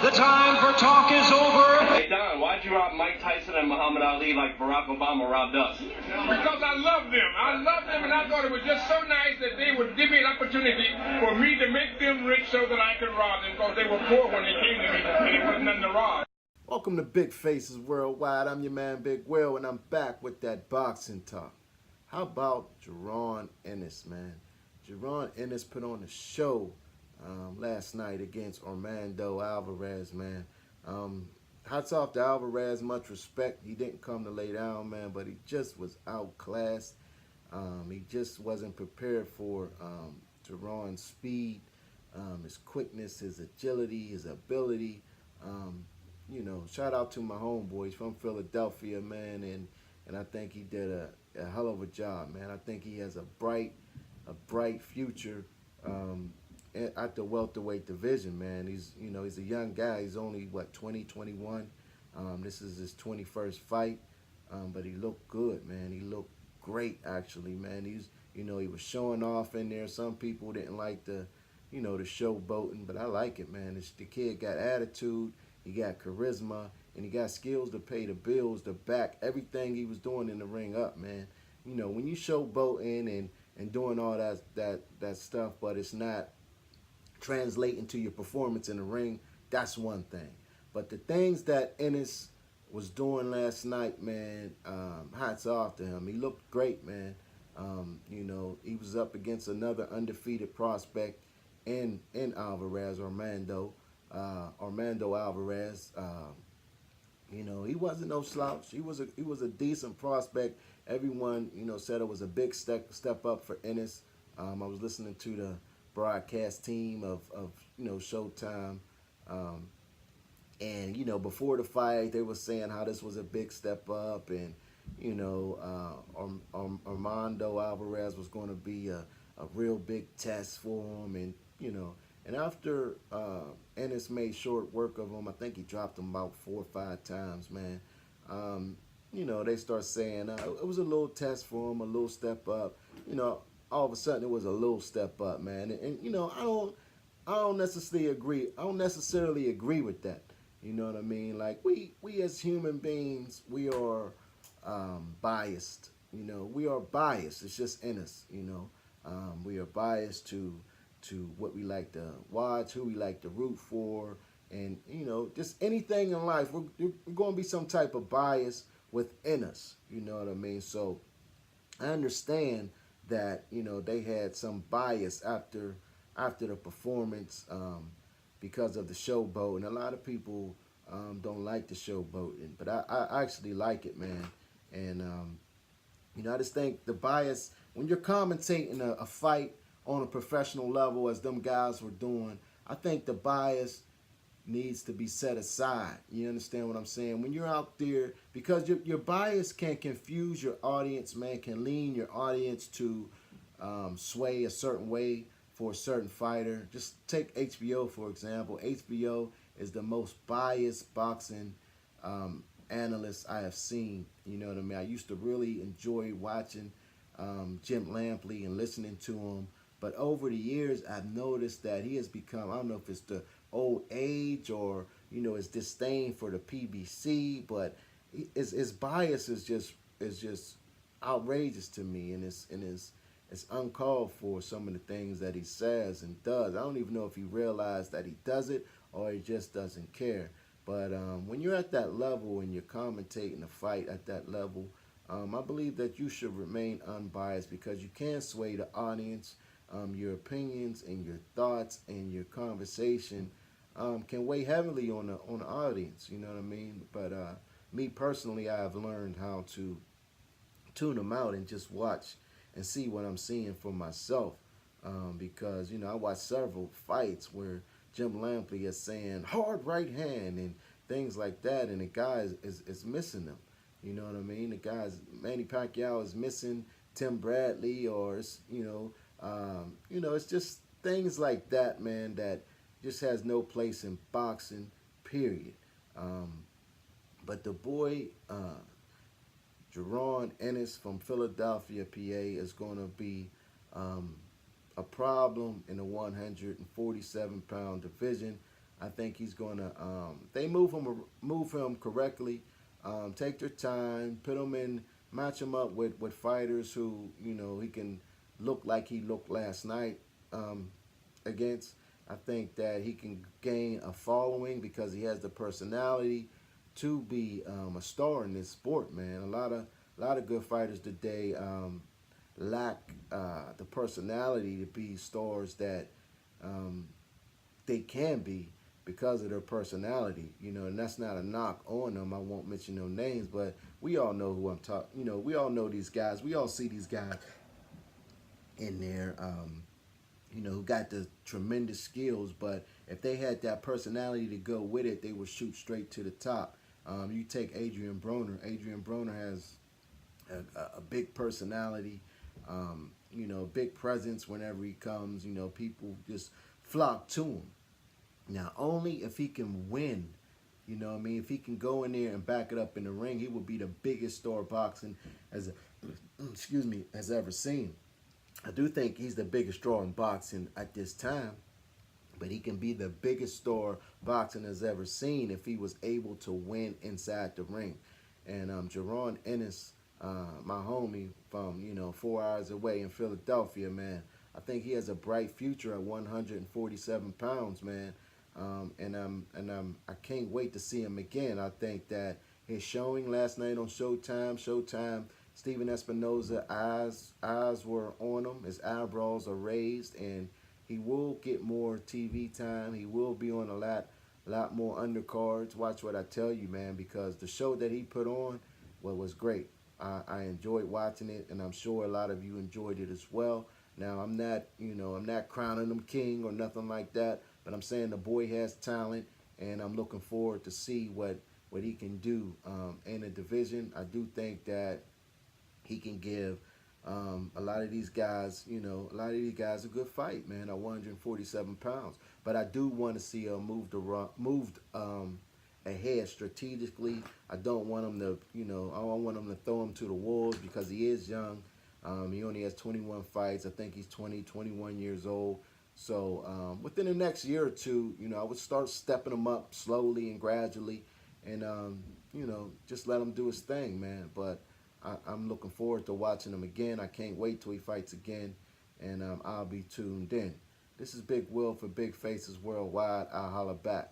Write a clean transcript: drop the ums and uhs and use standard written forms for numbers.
The time for talk is over. Hey, Don, why'd you rob Mike Tyson and Muhammad Ali like Barack Obama robbed us? Because I love them. I love them, and I thought it was just so nice that they would give me an opportunity for me to make them rich so that I could rob them, because they were poor when they came to me, and it wasn't nothing to rob. Welcome to Big Faces Worldwide. I'm your man, Big Will, and I'm back with that boxing talk. How about Jaron Ennis, man? Jaron Ennis put on a show last night against Orlando Alvarez, man. Hats off to Alvarez, much respect. He didn't come to lay down, man, but he just was outclassed. He just wasn't prepared for Jaron's speed, his quickness, his agility, his ability. You know, shout out to my homeboys from Philadelphia, man, and I think he did a hell of a job, man. I think he has a bright future at the welterweight division, man. He's a young guy. He's only, what, 20, 21. This is his 21st fight, but he looked good, man. He looked great, actually, man. He was showing off in there. Some people didn't like the showboating, but I like it, man. The kid got attitude, he got charisma, and he got skills to pay the bills, to back everything he was doing in the ring up, man. You know, when you showboating and doing all that stuff, but it's not translating to your performance in the ring, that's one thing. But the things that Ennis was doing last night, man, hats off to him. He looked great, man. He was up against another undefeated prospect in Alvarez, Orlando Alvarez. He wasn't no slouch. He was a decent prospect. Everyone, said it was a big step up for Ennis. I was listening to the broadcast team of Showtime, and before the fight they were saying how this was a big step up, and Armando Alvarez was going to be a real big test for him, and after Ennis made short work of him, I think he dropped him about 4 or 5 times, man. They start saying it was a little test for him, a little step up. All of a sudden it was a little step up, man. And I don't necessarily agree. I don't necessarily agree with that. You know what I mean? Like we as human beings, we are biased. We are biased. It's just in us. We are biased to what we like to watch, who we like to root for, and just anything in life. We're going to be some type of bias within us. You know what I mean? So I understand that they had some bias after the performance because of the showboat, and a lot of people don't like the showboating, but I actually like it, man. And I just think the bias, when you're commentating a fight on a professional level, as them guys were doing, I think the bias needs to be set aside. You understand what I'm saying? When you're out there, because your bias can confuse your audience, man, can lean your audience to sway a certain way for a certain fighter. Just take HBO, for example. HBO is the most biased boxing analyst I have seen. You know what I mean? I used to really enjoy watching Jim Lampley and listening to him. But over the years, I've noticed that he has become, I don't know if it's the old age or, his disdain for the PBC, but his bias is just outrageous to me, and it's uncalled for, some of the things that he says and does. I don't even know if he realized that he does it or he just doesn't care. But when you're at that level and you're commentating a fight at that level, I believe that you should remain unbiased, because you can sway the audience. Your opinions and your thoughts and your conversation can weigh heavily on the audience. You know what I mean? But me personally, I have learned how to tune them out and just watch and see what I'm seeing for myself. Because I watched several fights where Jim Lampley is saying hard right hand and things like that, and the guy is missing them. You know what I mean? The guy's, Manny Pacquiao is missing Tim Bradley, or it's it's just things like that, man, that just has no place in boxing, period. But the boy, Jaron Ennis from Philadelphia, PA, is going to be a problem in the 147-pound division. I think he's gonna. They move him correctly. Take their time, put him in, match him up with fighters who he can look like he looked last night against. I think that he can gain a following because he has the personality to be a star in this sport, man. A lot of good fighters today lack the personality to be stars that um, they can be because of their personality, and that's not a knock on them. I won't mention no names, but we all know who I'm talking. We all know these guys. We all see these guys in there, who got the tremendous skills, but if they had that personality to go with it, they would shoot straight to the top. You take Adrian Broner. Adrian Broner has a big personality, big presence whenever he comes. People just flock to him. Now, only if he can win, if he can go in there and back it up in the ring, he will be the biggest star boxing has ever seen. I do think he's the biggest draw in boxing at this time, but he can be the biggest star boxing has ever seen if he was able to win inside the ring. And Jaron Ennis, my homie from 4 hours away in Philadelphia, man, I think he has a bright future at 147 pounds, man. I can't wait to see him again. I think that his showing last night on Showtime, Steven Espinosa eyes were on him. His eyebrows are raised, and he will get more TV time. He will be on a lot more undercards. Watch what I tell you, man, because the show that he put on was great. I enjoyed watching it, and I'm sure a lot of you enjoyed it as well. Now, I'm not crowning him king or nothing like that, but I'm saying the boy has talent, and I'm looking forward to see what he can do in the division. I do think that he can give a lot of these guys, a good fight, man, at 147 pounds. But I do want to see him moved ahead strategically. I don't want him to, I don't want him to throw him to the wolves because he is young. He only has 21 fights. I think he's 21 years old. So within the next year or two, I would start stepping him up slowly and gradually, and just let him do his thing, man. But I'm looking forward to watching him again. I can't wait till he fights again, and I'll be tuned in. This is Big Will for Big Faces Worldwide. I'll holla back.